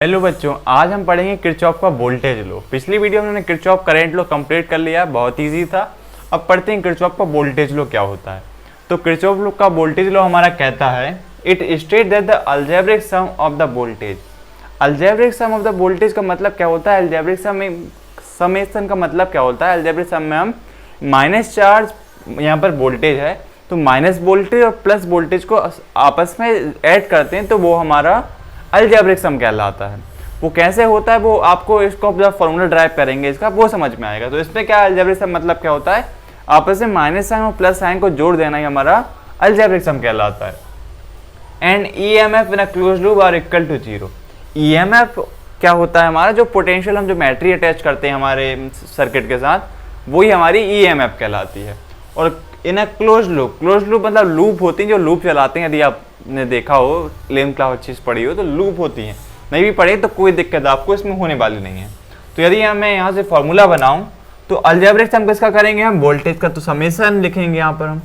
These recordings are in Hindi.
हेलो बच्चों, आज हम पढ़ेंगे किरचॉफ का वोल्टेज लॉ। पिछली वीडियो में हमने किरचॉफ करंट लॉ कंप्लीट कर लिया, बहुत इजी था। अब पढ़ते हैं किरचॉफ का वोल्टेज लॉ क्या होता है। तो किरचॉफ लॉ का वोल्टेज लॉ हमारा कहता है, it state that the algebraic sum of the voltage. Algebraic sum of the voltage का मतलब क्या होता है? अलजेब्रिक समेशन का मतलब क्या होता है? अलजेब्रिक सम में हम माइनस चार्ज, यहाँ पर वोल्टेज है तो माइनस वोल्टेज और प्लस वोल्टेज को आपस में ऐड करते हैं, तो वो हमारा अलजेब्रिक सम कहलाता है। वो कैसे होता है, वो आपको इसको जब फॉर्मूला ड्राइव करेंगे इसका वो समझ में आएगा। तो इसमें क्या अलजेब्रिक सम मतलब क्या होता है? आपस में माइनस साइन और प्लस साइन को जोड़ देना ही हमारा अलजेब्रिक सम कहलाता है। And EMF in a closed loop are equal to 0। EMF क्या होता है? हमारा जो पोटेंशियल हम जो बैटरी अटैच करते हैं हमारे सर्किट के साथ, वही हमारी ईएमएफ कहलाती है। और इन अ क्लोज्ड लूप मतलब लूप होती है जो लूप चलाते हैं। यदि आपने देखा हो, लेम क्लास चीज़ पढ़ी हो तो लूप होती है, नहीं भी पढ़े तो कोई दिक्कत आपको इसमें होने वाली नहीं है। तो यदि मैं यहाँ से फॉर्मूला बनाऊँ तो अलजेब्रिक सम किसका करेंगे हम? वोल्टेज का। तो समेशन लिखेंगे यहाँ पर हम।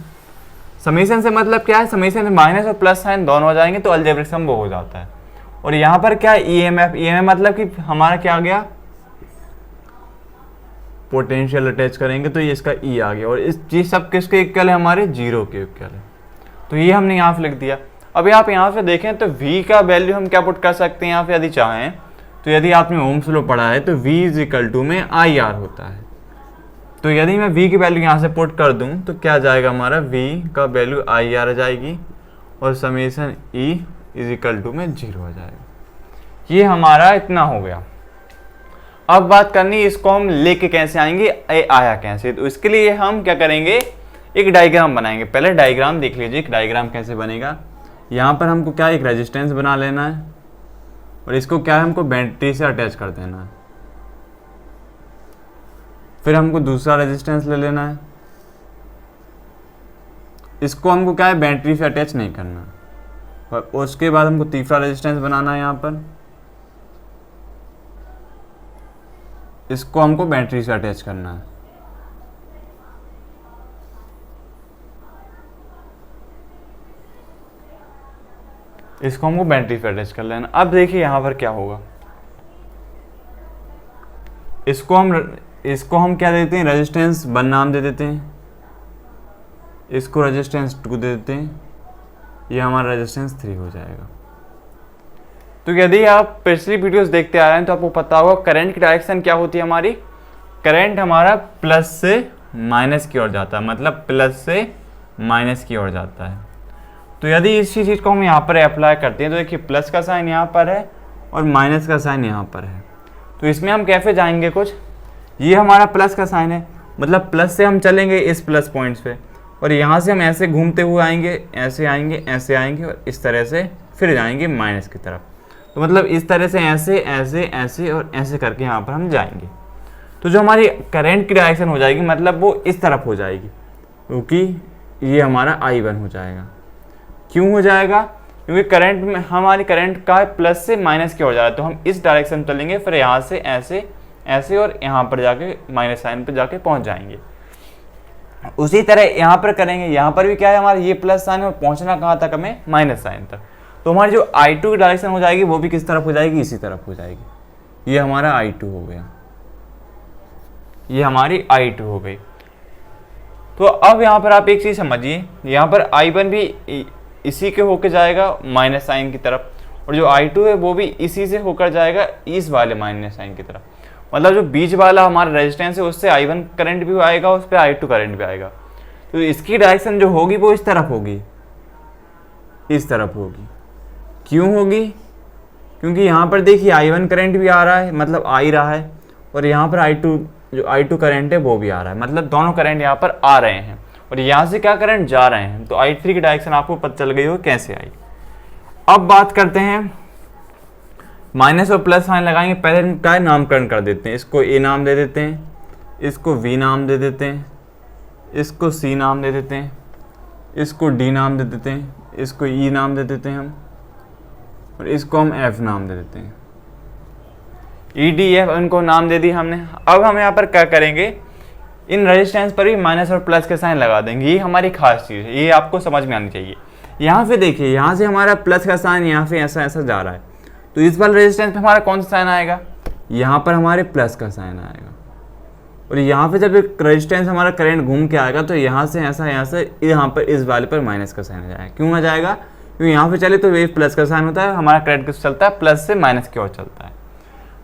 समेशन से मतलब क्या है? समेशन में माइनस और प्लस साइन दोनों हो जाएंगे तो अलजेब्रिक सम वो हो जाता है। और यहाँ पर क्या है? ईएमएफ मतलब कि हमारा क्या आ गया? पोटेंशियल अटैच करेंगे तो ये इसका ई आ गया। और इस चीज सब किसके इक्वल है? हमारे 0 के इक्वल है। तो ये हमने यहाँ पे लिख दिया। अब आप यहाँ पे देखें तो V का वैल्यू हम क्या पुट कर सकते हैं यहाँ पे यदि चाहें तो। यदि आपने ओम्स लॉ पढ़ा है तो V इज इक्वल टू में IR होता है। तो यदि मैं V की वैल्यू यहाँ से पुट कर दूँ तो क्या जाएगा? हमारा V का वैल्यू IR आ जाएगी और summation E is equal to में 0 हो जाएगा। ये हमारा इतना हो गया। अब बात करनी इसको हम लेके कैसे आएंगे, आया कैसे। तो इसके लिए हम क्या करेंगे, एक डायग्राम बनाएंगे। पहले डायग्राम देख लीजिए, एक डायग्राम कैसे बनेगा। यहाँ पर हमको क्या, एक रेजिस्टेंस बना लेना है और इसको क्या है, हमको बैटरी से अटैच कर देना है। फिर हमको दूसरा रेजिस्टेंस ले लेना है, इसको हमको क्या है, बैटरी से अटैच नहीं करना। और उसके बाद हमको तीसरा रेजिस्टेंस बनाना है यहाँ पर, इसको हमको बैटरी से अटैच करना है। इसको हमको बैटरी से अटैच कर लेना। अब देखिए यहाँ पर क्या होगा, इसको हम क्या देते हैं, रेजिस्टेंस 1 नाम दे देते हैं, इसको रेजिस्टेंस 2 दे देते हैं, ये हमारा रेजिस्टेंस 3 हो जाएगा। तो यदि आप पिछली वीडियोस देखते आ रहे हैं तो आपको पता होगा करंट की डायरेक्शन क्या होती है हमारी। करंट हमारा प्लस से माइनस की ओर जाता है, मतलब प्लस से माइनस की ओर जाता है। तो यदि इसी चीज़ को हम यहाँ पर अप्लाई करते हैं तो देखिए प्लस का साइन यहाँ पर है और माइनस का साइन यहाँ पर है। तो इसमें हम कैसे जाएंगे, कुछ ये हमारा प्लस का साइन है, मतलब प्लस से हम चलेंगे इस प्लस पॉइंट्स पे और यहाँ से हम ऐसे घूमते हुए आएंगे, ऐसे आएंगे, ऐसे आएंगे और इस तरह से फिर जाएंगे माइनस की तरफ। तो मतलब इस तरह से ऐसे ऐसे ऐसे और ऐसे करके यहाँ पर हम जाएंगे। तो जो हमारी करंट की डायरेक्शन हो जाएगी, मतलब वो इस तरफ हो जाएगी, क्योंकि ये हमारा I1 हो जाएगा। क्यों हो जाएगा? क्योंकि करंट में हमारी करंट का प्लस से माइनस की ओर जा रहा है, तो हम इस डायरेक्शन में चलेंगे, फिर यहाँ से ऐसे ऐसे और यहाँ पर जाके माइनस साइन पर जाके पहुँच जाएंगे। उसी तरह यहाँ पर करेंगे, यहाँ पर भी क्या है, हमारा ये प्लस साइन और पहुँचना कहाँ तक हमें, माइनस साइन तक। तो हमारी जो I2 की डायरेक्शन हो जाएगी वो भी किस तरफ हो जाएगी, इसी तरफ हो जाएगी। ये हमारा I2 हो गया, ये हमारी I2 हो गई। तो अब यहाँ पर आप एक चीज़ समझिए, यहाँ पर I1 भी इसी के होकर जाएगा माइनस साइन की तरफ, और जो I2 है वो भी इसी से होकर जाएगा इस वाले माइनस साइन की तरफ। मतलब जो बीच वाला हमारा रेजिस्टेंस है उससे I1 करंट भी आएगा, उस पर I2 करंट भी आएगा। तो इसकी डायरेक्शन जो होगी वो इस तरफ होगी, इस तरफ होगी। क्यों होगी? क्योंकि यहाँ पर देखिए I1 करंट भी आ रहा है, मतलब आ रहा है, और यहाँ पर I2 करंट है वो भी आ रहा है, मतलब दोनों करंट यहाँ पर आ रहे हैं और यहाँ से क्या करंट जा रहे हैं। तो I3 की डायरेक्शन आपको पता चल गई हो कैसे आई। अब बात करते हैं, माइनस और प्लस साइन लगाएंगे। पहले हम क्या नामकरण कर देते हैं, इसको A नाम दे देते हैं, इसको V नाम दे देते हैं, इसको C नाम दे देते हैं, इसको D नाम दे देते हैं, इसको E नाम दे देते हैं हम, और इसको हम F नाम दे देते हैं। EDF उनको नाम दे दी हमने। अब हम यहाँ पर क्या करेंगे, इन रेजिस्टेंस पर भी माइनस और प्लस के साइन लगा देंगे। ये हमारी खास चीज़ है, ये आपको समझ में आनी चाहिए। यहाँ पे देखिए, यहाँ से हमारा प्लस का साइन यहाँ पे ऐसा ऐसा जा रहा है, तो इस वाले रेजिस्टेंस पे हमारा कौन सा साइन आएगा, यहाँ पर हमारे प्लस का साइन आएगा। और यहाँ पे जब एक रेजिस्टेंस हमारा करंट घूम के आएगा तो यहाँ से ऐसा, यहाँ से यहाँ पर इस वाले पर माइनस का साइन आ जाएगा। क्यों आ जाएगा, क्योंकि यहाँ पे चले तो ये प्लस का साइन होता है, हमारा करंट किस चलता है, प्लस से माइनस की ओर चलता है।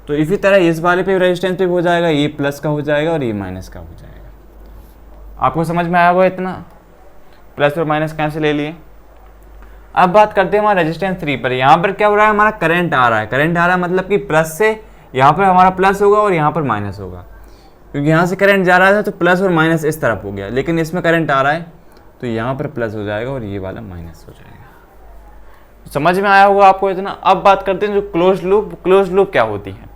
तो इसी तरह इस वाले पे रेजिस्टेंस पे हो जाएगा, ये प्लस का हो जाएगा और ये माइनस का हो जाएगा। आपको समझ में आया होगा इतना, प्लस और माइनस कैसे ले लिए। अब बात करते हैं हमारा रेजिस्टेंस 3 पर। यहाँ पर क्या हो रहा है, हमारा करंट आ रहा है, करंट आ रहा है मतलब कि प्लस से यहाँ पर हमारा प्लस होगा और यहाँ पर माइनस होगा, क्योंकि यहाँ से करंट जा रहा था तो प्लस और माइनस इस तरफ हो गया, लेकिन इसमें करंट आ रहा है तो यहाँ पर प्लस हो जाएगा और ये वाला माइनस हो जाएगा। तो समझ में आया होगा आपको इतना। अब बात करते हैं जो क्लोज लूप। क्लोज लूप क्या होती है,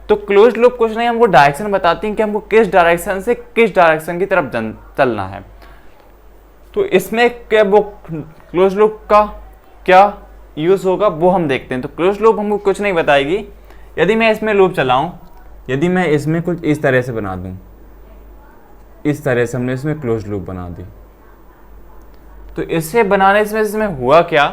तो क्लोज लूप कुछ नहीं, हमको डायरेक्शन बताती है कि हमको किस डायरेक्शन से किस डायरेक्शन की तरफ चलना है। तो इसमें क्या वो क्लोज लूप का क्या यूज होगा वो हम देखते हैं। तो क्लोज लूप हमको कुछ नहीं बताएगी। यदि मैं इसमें लूप चलाऊं, यदि मैं इसमें कुछ इस तरह से बना दूं, इस तरह से हमने इसमें क्लोज लूप बना दी, तो इससे बनाने से इसमें हुआ क्या,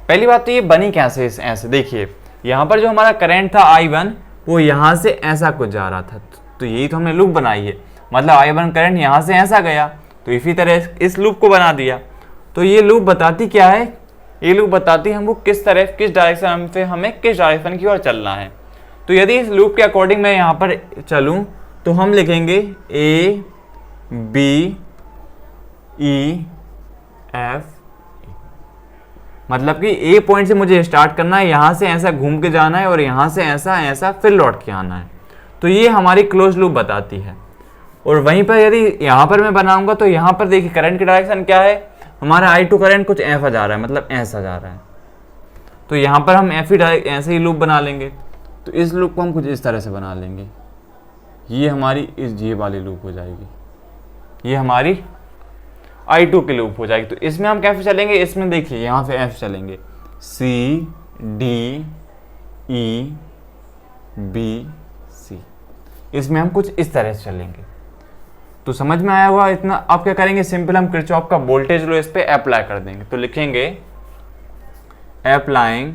पहली बात तो ये बनी कैसे, ऐसे देखिए यहाँ पर जो हमारा करंट था I1 वो यहाँ से ऐसा कुछ जा रहा था, तो यही तो हमने लूप बनाई है, मतलब I1 करंट यहाँ से ऐसा गया, तो इसी तरह इस लूप को बना दिया। तो ये लूप बताती क्या है, ये लूप बताती है हमको किस तरह, किस डायरेक्शन पे हमें किस डायरेक्शन की ओर चलना है। तो यदि इस लूप के अकॉर्डिंग मैं यहाँ पर चलूँ तो हम लिखेंगे A B E F, मतलब कि ए पॉइंट से मुझे स्टार्ट करना है, यहाँ से ऐसा घूम के जाना है और यहाँ से ऐसा ऐसा फिर लौट के आना है। तो ये हमारी क्लोज लूप बताती है। और वहीं पर यदि यहाँ पर मैं बनाऊंगा तो यहाँ पर देखिए करंट की डायरेक्शन क्या है, हमारा I2 करंट कुछ ऐसा जा रहा है, मतलब ऐसा जा रहा है, तो यहाँ पर हम ऐसे ही लूप बना लेंगे। तो इस लूप को हम कुछ इस तरह से बना लेंगे, ये हमारी ये वाली लूप हो जाएगी, ये हमारी I2 की लूप हो जाएगी। तो इसमें हम कैसे चलेंगे, इसमें देखिए यहाँ से ऐसे चलेंगे C D E B C, इसमें हम कुछ इस तरह से चलेंगे। तो समझ में आया हुआ इतना। अब क्या करेंगे, सिंपल हम किरचॉफ का वोल्टेज लॉ इस पे अप्लाई कर देंगे। तो लिखेंगे applying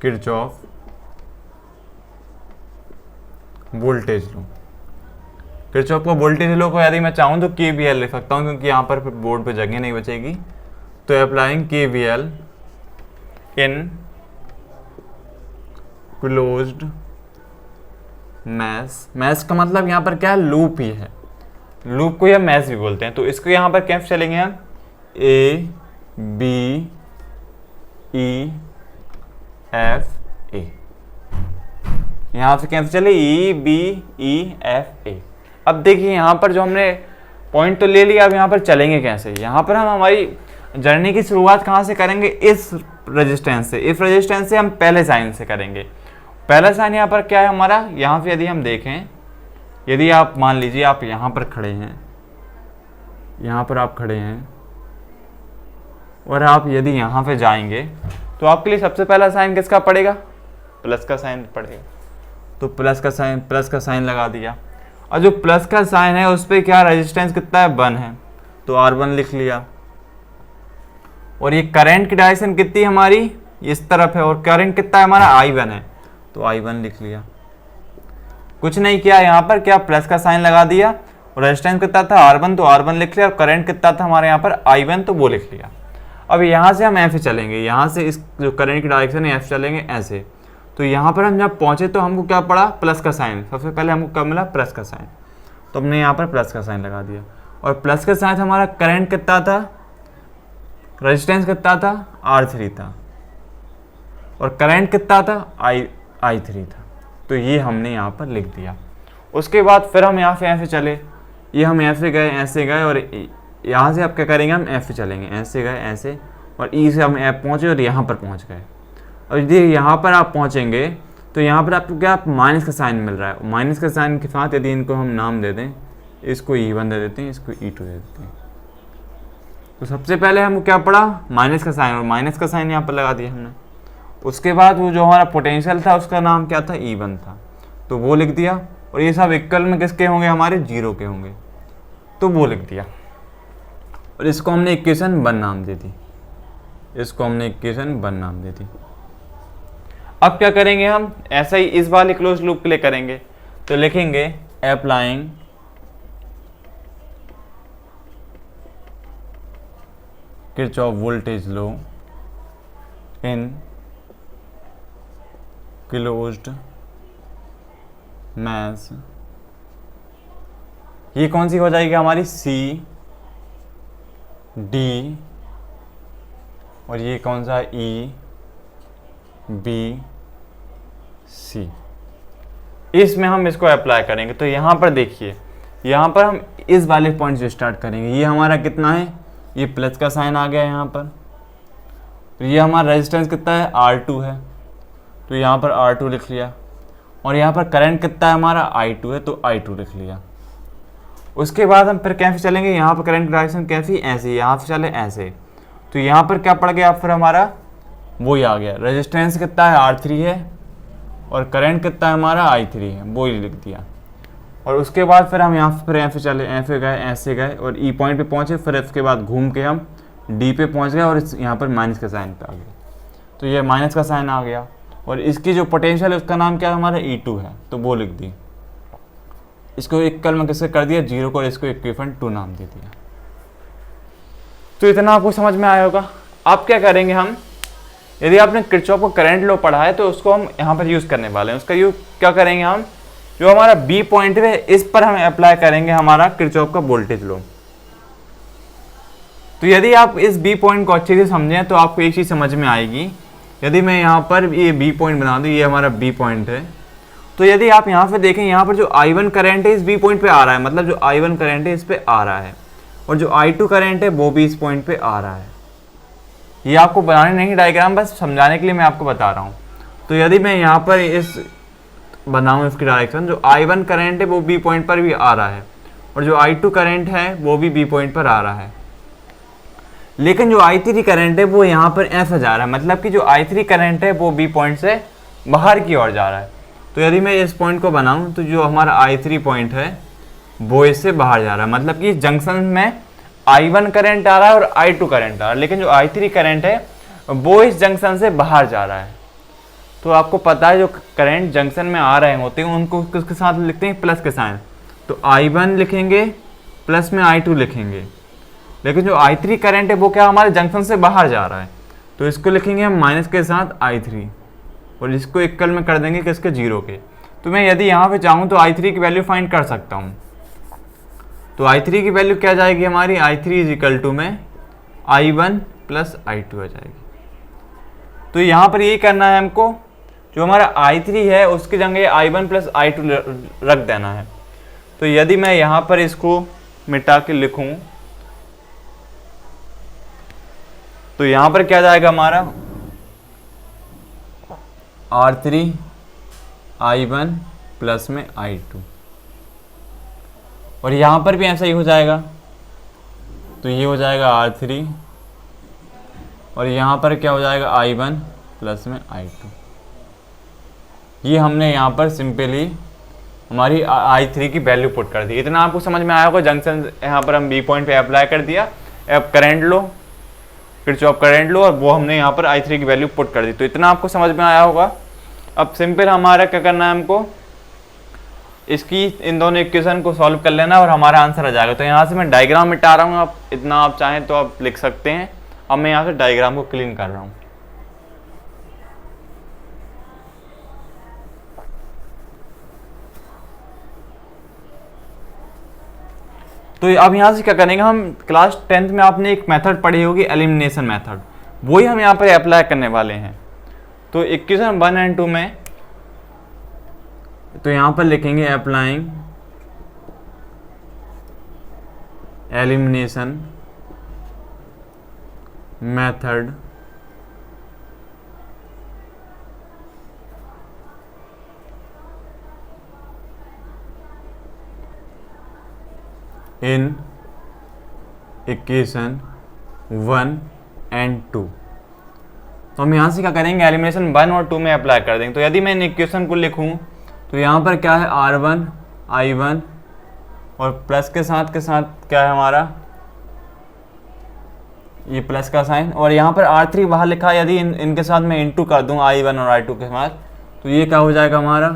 Kirchhoff voltage law. Kirchhoff का वोल्टेज लॉ को यदि मैं चाहूँ तो KVL लिख सकता हूँ, क्योंकि यहाँ पर बोर्ड पे जगह नहीं बचेगी। तो applying KVL in closed mesh. Mesh का मतलब यहाँ पर क्या है, लूप ही है, लूप को या मैश भी बोलते हैं। तो इसको यहाँ पर कैसे चलेंगे हम, A B E F A, यहाँ से कैसे चले E B E F A। अब देखिए यहाँ पर जो हमने पॉइंट तो ले लिया, अब यहाँ पर चलेंगे कैसे। यहाँ पर हम हमारी जर्नी की शुरुआत कहाँ से करेंगे, इस रेजिस्टेंस से। इस रेजिस्टेंस से हम पहले साइन से करेंगे। पहला साइन यहाँ पर क्या है हमारा, यहाँ से यदि हम देखें, यदि आप मान लीजिए आप यहाँ पर खड़े हैं, यहाँ पर आप खड़े हैं और आप यदि यहाँ पे जाएंगे तो आपके लिए सबसे पहला साइन किसका पड़ेगा, प्लस का साइन पड़ेगा। तो प्लस का साइन लगा दिया। और जो प्लस का साइन है उस पर क्या रेजिस्टेंस कितना है, 1 है, तो R1 लिख लिया। और ये करंट की डायरेक्शन कितनी हमारी इस तरफ है, और करंट कितना है हमारा I1 है, तो I1 लिख लिया। कुछ नहीं किया, यहाँ पर क्या प्लस का साइन लगा दिया, और रेजिस्टेंस कितना था R1, तो R1 लिख लिया, और करंट कितना था हमारे यहाँ पर I1, तो वो लिख लिया। अब यहाँ से हम ऐसे चलेंगे, यहाँ से इस जो करंट की डायरेक्शन है ऐसे चलेंगे ऐसे। तो यहाँ पर हम जब पहुँचे तो हमको क्या पड़ा, प्लस का साइन। सबसे पहले हमको क्या मिला, प्लस का साइन, तो हमने यहाँ पर प्लस का साइन लगा दिया। और प्लस के साथ हमारा करंट कितना था, रेजिस्टेंस कितना था, R3 था, और करंट कितना था, I3 था। तो ये हमने यहाँ पर लिख दिया। उसके बाद फिर हम यहाँ से ऐसे चले, ये हम ऐसे गए और यहाँ से आप क्या करेंगे, हम ऐसे चलेंगे, ऐसे गए ऐसे, और ई से हम ऐप पहुँचे और यहाँ पर पहुँच गए। और यदि यहाँ पर आप पहुँचेंगे तो यहाँ पर आपको क्या माइनस का साइन मिल रहा है। माइनस का साइन के साथ यदि इनको हम नाम दे दें, इसको E1 दे देते हैं, इसको E2 दे देते हैं। तो सबसे पहले हमको क्या पड़ा, माइनस का साइन, और माइनस का साइन यहाँ पर लगा दिया हमने। उसके बाद वो जो हमारा पोटेंशियल था उसका नाम क्या था, E1 था, तो वो लिख दिया। और ये सब इक्वल में किसके होंगे, हमारे 0 के होंगे, तो वो लिख दिया। और इसको हमने इक्वेशन 1 नाम दे दी, इसको हमने इक्वेशन 1 नाम दे दी। अब क्या करेंगे हम, ऐसा ही इस वाले क्लोज लूप के लिए करेंगे, तो लिखेंगे applying Kirchhoff voltage law in closed mesh. ये कौन सी हो जाएगी हमारी, सी डी, और ये कौन सा, ई बी सी। इसमें हम इसको अप्लाई करेंगे। तो यहाँ पर देखिए, यहाँ पर हम इस वाले पॉइंट से स्टार्ट करेंगे। ये हमारा कितना है, ये प्लस का साइन आ गया यहाँ पर। तो ये हमारा रेजिस्टेंस कितना है, R2 है, तो यहाँ पर R2 लिख लिया। और यहाँ पर करंट कितना है हमारा, I2 है, तो I2 लिख लिया। उसके बाद हम फिर कैसे चलेंगे, यहाँ पर करंट डायरेक्शन कैसी, ऐसे, यहाँ से चले ऐसे। तो यहाँ पर क्या पड़ गया फिर हमारा, वही आ गया। रेजिस्टेंस कितना है, R3 है, और करंट कितना है हमारा, I3 है, वो ही लिख दिया। और उसके बाद फिर हम यहाँ फिर ऐसे चले, ऐसे गए और ई पॉइंट पे पहुँचे। फिर इसके बाद घूम के हम डी पे पहुँच गए और यहाँ पर माइनस का साइन पे आ गया। तो ये माइनस का साइन आ गया, और इसकी जो पोटेंशियल है उसका नाम क्या है हमारा, E2 है, तो वो लिख दी। इसको इक्वल में किससे कर दिया, 0 को, और इसको इक्विवेलेंट 2 नाम दे दिया। तो इतना आपको समझ में आया होगा। अब क्या करेंगे हम, यदि आपने किरचॉफ को करंट लॉ पढ़ा है तो उसको हम यहाँ पर यूज़ करने वाले हैं। उसका यूज क्या करेंगे हम, जो हमारा बी पॉइंट है इस पर हम अप्लाई करेंगे हमारा किरचॉफ का वोल्टेज लॉ। तो यदि आप इस बी पॉइंट को अच्छे से समझें तो आपको एक चीज़ समझ में आएगी। यदि मैं यहाँ पर ये बी पॉइंट बना दूँ, ये हमारा बी पॉइंट है, तो यदि आप यहाँ पे देखें, यहाँ पर जो I1 करंट है इस बी पॉइंट पे आ रहा है, मतलब जो I1 करंट है इस पे आ रहा है, और जो I2 करंट है वो भी इस पॉइंट पे आ रहा है। ये आपको बनाने नहीं डायग्राम, बस समझाने के लिए मैं आपको बता रहा हूँ। तो यदि मैं यहाँ पर इस बनाऊँ इसकी डायरेक्शन, जो I1 करंट है वो बी पॉइंट पर भी आ रहा है, और जो I2 करंट है वो भी बी पॉइंट पर आ रहा है। लेकिन जो I3 करंट है वो यहाँ पर ऐसे जा रहा है, मतलब कि जो I3 करंट है वो बी पॉइंट से बाहर की ओर जा रहा है। तो यदि मैं इस पॉइंट को बनाऊं तो जो हमारा I3 पॉइंट है वो इससे बाहर जा रहा है, मतलब कि इस जंक्शन में I1 करंट आ रहा है और I2 करंट आ रहा है, लेकिन जो I3 करंट है वो इस जंक्शन से बाहर जा रहा है। तो आपको पता है जो करंट जंक्शन में आ रहे होते हैं उनको किसके साथ लिखते हैं, प्लस के साइन। तो I1 लिखेंगे, प्लस में I2 लिखेंगे। लेकिन जो I3 करंट है वो क्या हमारे जंक्शन से बाहर जा रहा है, तो इसको लिखेंगे हम माइनस के साथ I3, और इसको इक्वल में कर देंगे किसके, 0 के। तो मैं यदि यहाँ पे चाहूँ तो I3 की वैल्यू फाइंड कर सकता हूँ। तो I3 की वैल्यू क्या जाएगी हमारी, I3 इज इक्वल टू में I1 प्लस I2 आ जाएगी। तो यहाँ पर यही करना है हमको, जो हमारा I3 है उसकी जगह I1 प्लस I2 रख देना है। तो यदि मैं यहाँ पर इसको मिटा के लिखूँ तो यहाँ पर क्या जाएगा हमारा, R3 I1 प्लस में I2, और यहाँ पर भी ऐसा ही हो जाएगा। तो ये हो जाएगा R3, और यहाँ पर क्या हो जाएगा, I1 प्लस में I2। ये हमने यहाँ पर सिंपली हमारी I3 की वैल्यू पुट कर दी। इतना आपको समझ में आया होगा। जंक्शन यहाँ पर हम बी पॉइंट पे अप्लाई कर दिया, अब करंट लो, किरचॉफ करंट लो, और वो हमने यहाँ पर I3 की वैल्यू पुट कर दी। तो इतना आपको समझ में आया होगा। अब सिंपल हमारा क्या करना है, हमको इसकी इन दोनों इक्वेशन को सॉल्व कर लेना और हमारा आंसर आ जाएगा। तो यहाँ से मैं डायग्राम मिटा रहा हूँ, आप इतना आप चाहें तो आप लिख सकते हैं। अब मैं यहाँ से डायग्राम को क्लीन कर रहा हूँ। तो अब यहाँ से क्या करेंगे हम, क्लास 10th में आपने एक मेथड पढ़ी होगी, एलिमिनेशन मेथड, वही हम यहाँ पर अप्लाई करने वाले हैं। तो इक्वेशन 1 और 2 में तो यहाँ पर लिखेंगे applying elimination method in equation 1 और 2। तो हम यहाँ से क्या करेंगे, एलिमिनेशन 1 और 2 में अप्लाई कर देंगे। तो यदि मैं इन इक्वेशन को लिखूँ तो यहाँ पर क्या है, R1 I1 और प्लस के साथ क्या है हमारा ये प्लस का साइन, और यहाँ पर R3 बाहर लिखा, यदि इनके साथ मैं इंटू कर दूँ I1 और I2 के साथ, तो ये क्या हो जाएगा हमारा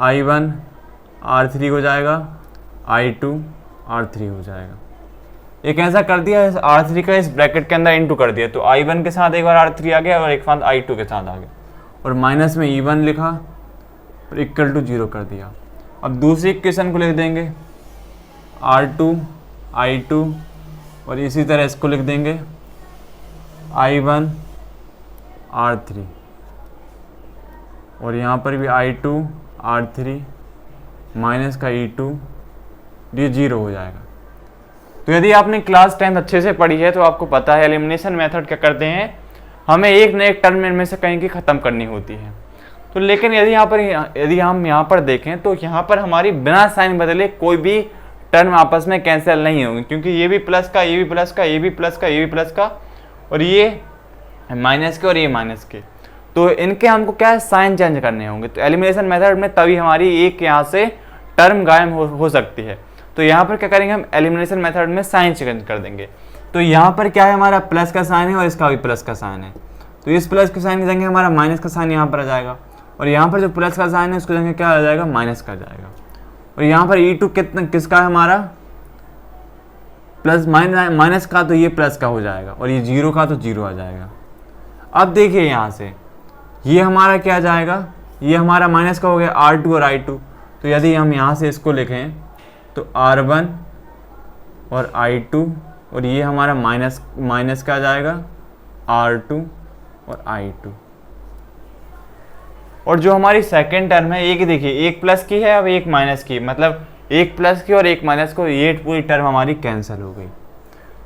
I1 R3 हो जाएगा, I2 R3 हो जाएगा। एक ऐसा कर दिया R3 का इस ब्रैकेट के अंदर इंटू कर दिया, तो I1 के साथ एक बार R3 आ गया और एक साथ I2 के साथ आ गया, और माइनस में E1 लिखा और इक्वल टू 0 कर दिया। अब दूसरी इक्वेशन को लिख देंगे R2 I2, और इसी तरह इसको लिख देंगे I1 R3, और यहाँ पर भी I2 R3 माइनस का E2, ये 0 हो जाएगा। तो यदि आपने क्लास 10 अच्छे से पढ़ी है तो आपको पता है एलिमिनेशन मेथड क्या करते हैं, हमें एक न एक टर्म में से कहीं की ख़त्म करनी होती है। तो लेकिन यदि हम यहाँ पर देखें तो यहाँ पर हमारी बिना साइन बदले कोई भी टर्म आपस में कैंसिल नहीं होंगे, क्योंकि ये भी प्लस का, ये भी प्लस का, ये भी प्लस का, ये भी प्लस का, और ये माइनस के और ये माइनस के, तो इनके हमको क्या है साइन चेंज करने होंगे। तो एलिमिनेशन मेथड में तभी हमारी एक यहाँ से टर्म गायब हो सकती है। तो यहाँ पर क्या करेंगे, हम एलिमिनेशन मेथड में साइन चेंज कर देंगे। तो यहाँ पर क्या है, हमारा प्लस का साइन है और इसका भी प्लस का साइन है, तो इस प्लस के साइन की जगह हमारा माइनस का साइन यहाँ पर आ जाएगा, और यहाँ पर जो प्लस का साइन है उसकी जगह क्या आ जाएगा, माइनस का आ जाएगा। और यहाँ पर E2 किसका है हमारा, प्लस माइनस का, तो ये प्लस का हो जाएगा, और ये 0 का तो 0 आ जाएगा। अब देखिए यहाँ से ये हमारा क्या आ जाएगा, ये हमारा माइनस का हो गया R2 और I2, तो यदि हम यहाँ से इसको लिखें तो R1 और I2, और ये हमारा माइनस का आ जाएगा R2 और I2। और जो हमारी सेकेंड टर्म है, एक देखिए, एक प्लस की है अब एक माइनस की, मतलब एक प्लस की और एक माइनस को, ये पूरी टर्म हमारी कैंसिल हो गई,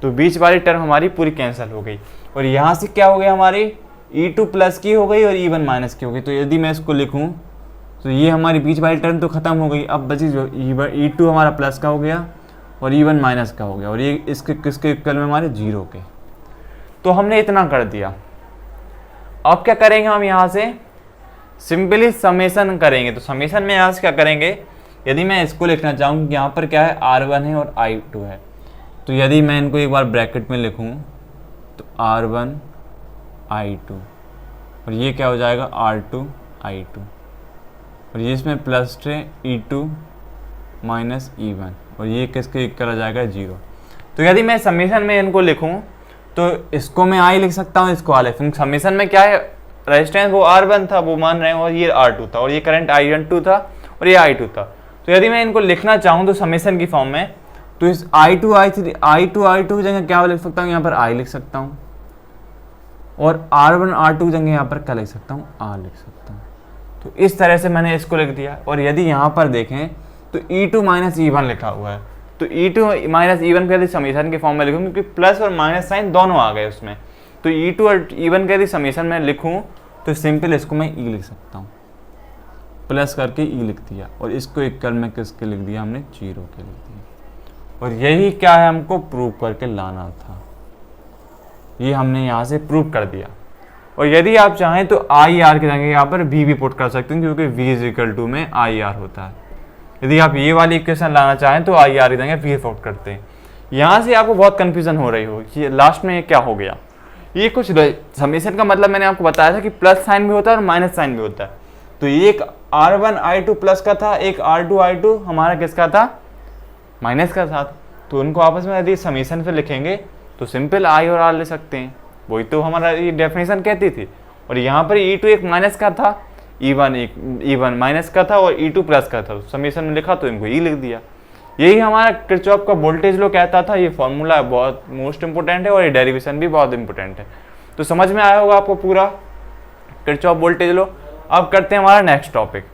तो बीच वाली टर्म हमारी पूरी कैंसिल हो गई। और यहाँ से क्या हो गया, हमारी E2 प्लस की हो गई और E1 माइनस की हो गई। तो यदि मैं इसको लिखूँ तो ये हमारी बीच वाली टर्म तो ख़त्म हो गई, अब बची जो E2 हमारा प्लस का हो गया और E1 माइनस का हो गया, और ये इसके किसके इक्वल में, हमारे 0 के। तो हमने इतना कर दिया। अब क्या करेंगे, हम यहाँ से सिंपली समेशन करेंगे। तो समेशन में यहाँ से क्या करेंगे, यदि मैं इसको लिखना चाहूँ, यहाँ पर क्या है, R1 है और I2 है, तो यदि मैं इनको एक बार ब्रैकेट में लिखूँ तो R1 I2, और ये क्या हो जाएगा R2 I2, और ये इसमें प्लस है E2 माइनस E1, और ये किसके इक्वल आ जाएगा, 0। तो यदि मैं समेशन में इनको लिखूँ तो इसको मैं I लिख सकता हूँ, इसको R लिख सकता हूँ। समेशन में क्या है, रेजिस्टेंस वो R1 था, वो मान रहे हैं, और ये R2 था, और ये करंट I12 था और ये I2 था। तो यदि मैं इनको लिखना चाहूँ तो समेशन की फॉर्म में, तो इस I2 I2 की जगह क्या लिख सकता हूँ, यहाँ पर I लिख सकता हूँ, और R1 R2 की जगह यहाँ पर क्या लिख सकता हूँ, R लिख सकता हूँ। तो इस तरह से मैंने इसको लिख दिया। और यदि यहाँ पर देखें तो E2 माइनस E1 लिखा हुआ है, तो E2 माइनस E1 को यदि समीशन के फॉर्म में लिखूँ, क्योंकि प्लस और माइनस साइन दोनों आ गए उसमें, तो E2 और E1 का यदि समीशन में लिखूँ तो सिंपल इसको मैं E लिख सकता हूँ, प्लस करके E लिख दिया, और इसको इक्वल में किसके लिख दिया, हमने 0 के लिख दिया। और यही क्या है, हमको प्रूव करके लाना था, ये हमने यहाँ से प्रूव कर दिया। और यदि आप चाहें तो IR की जगह यहाँ पर V भी पुट कर सकते हैं, क्योंकि V इज इक्वल टू में IR होता है। यदि आप ये वाली इक्वेशन लाना चाहें तो IR की जगह V पुट करते हैं। यहाँ से आपको बहुत कन्फ्यूजन हो रही हो कि लास्ट में क्या हो गया। ये कुछ समेशन का मतलब मैंने आपको बताया था कि प्लस साइन भी होता है और माइनस साइन भी होता है। तो एक R1 I2 प्लस का था, एक R2 I2 हमारा किसका था, माइनस का था। तो उनको आपस में यदि समेशन से लिखेंगे तो सिंपल I और R ले सकते हैं, वही तो हमारा ये डेफिनेशन कहती थी। और यहाँ पर E2 एक माइनस का था, E1 माइनस का था और E2 प्लस का था, समेशन में लिखा तो इनको E लिख दिया। यही हमारा किरचॉफ का वोल्टेज लॉ कहता था। ये फॉर्मूला बहुत मोस्ट इंपोर्टेंट है और ये डेरिवेशन भी बहुत इंपोर्टेंट है। तो समझ में आया होगा आपको पूरा किरचॉफ वोल्टेज लॉ। अब करते हैं हमारा नेक्स्ट टॉपिक।